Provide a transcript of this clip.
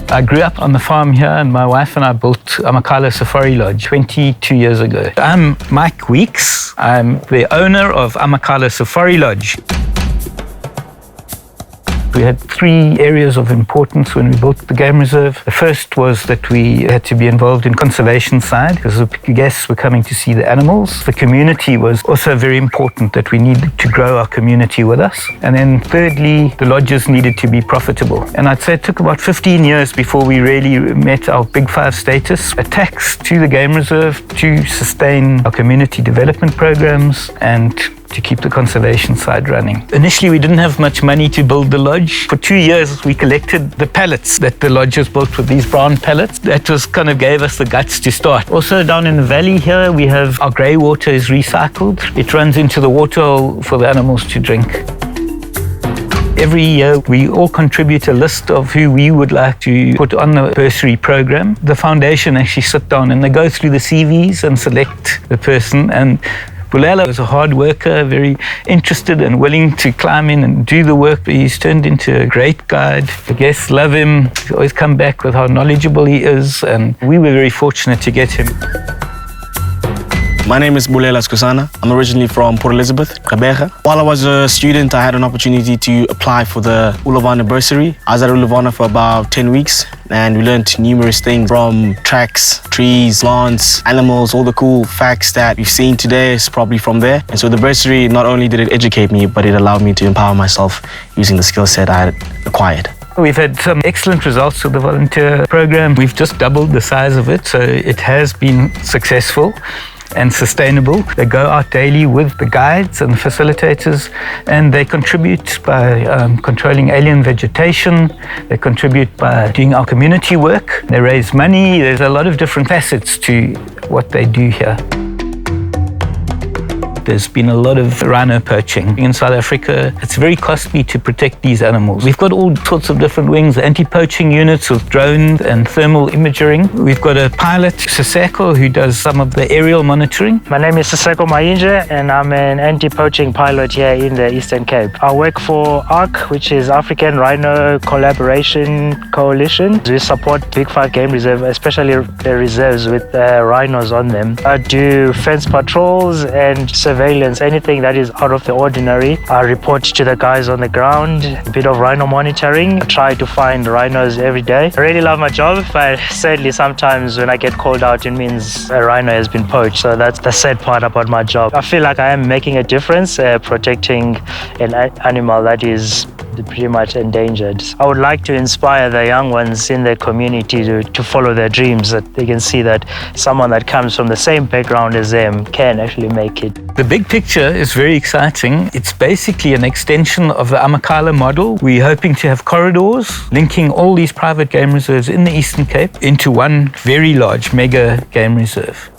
I grew up on the farm here, and my wife and I built Amakhala Safari Lodge 22 years ago. I'm Mike Weeks. I'm the owner of Amakhala Safari Lodge. We had three areas of importance when we built the game reserve. The first was that we had to be involved in conservation side because the guests were coming to see the animals. The community was also very important, that we needed to grow our community with us. And then thirdly, the lodges needed to be profitable. And I'd say it took about 15 years before we really met our Big Five status. A tax to the game reserve to sustain our community development programs and to keep the conservation side running. Initially, we didn't have much money to build the lodge. For 2 years, we collected the pallets that the lodge was built with, these brown pallets. That was kind of gave us the guts to start. Also, down in the valley here, we have our grey water is recycled. It runs into the water hole for the animals to drink. Every year, we all contribute a list of who we would like to put on the bursary program. The foundation actually sit down and they go through the CVs and select the person. And Bulela was a hard worker, very interested and willing to climb in and do the work. He's turned into a great guide. The guests love him. He always come back with how knowledgeable he is, and we were very fortunate to get him. My name is Bulela Skusana. I'm originally from Port Elizabeth, Gqeberha. While I was a student, I had an opportunity to apply for the Ulavana bursary. I was at Ulavana for about 10 weeks and we learned numerous things from tracks, trees, plants, animals, all the cool facts that we've seen today is probably from there. And so the bursary, not only did it educate me, but it allowed me to empower myself using the skill set I had acquired. We've had some excellent results with the volunteer program. We've just doubled the size of it, so it has been successful and sustainable. They go out daily with the guides and the facilitators, and they contribute by controlling alien vegetation. They contribute by doing our community work. They raise money. There's a lot of different facets to what they do here. There's been a lot of rhino poaching in South Africa. It's very costly to protect these animals. We've got all sorts of different wings, anti-poaching units with drones and thermal imaging. We've got a pilot, Siseko, who does some of the aerial monitoring. My name is Siseko Mayinje, and I'm an anti-poaching pilot here in the Eastern Cape. I work for ARC, which is African Rhino Collaboration Coalition. We support Big Five Game Reserve, especially the reserves with rhinos on them. I do fence patrols and surveillance, anything that is out of the ordinary. I report to the guys on the ground, a bit of rhino monitoring. I try to find rhinos every day. I really love my job, but sadly sometimes when I get called out, it means a rhino has been poached. So that's the sad part about my job. I feel like I am making a difference, protecting an animal that is pretty much endangered. I would like to inspire the young ones in the community to follow their dreams, that they can see that someone that comes from the same background as them can actually make it. The big picture is very exciting. It's basically an extension of the Amakhala model. We're hoping to have corridors linking all these private game reserves in the Eastern Cape into one very large mega game reserve.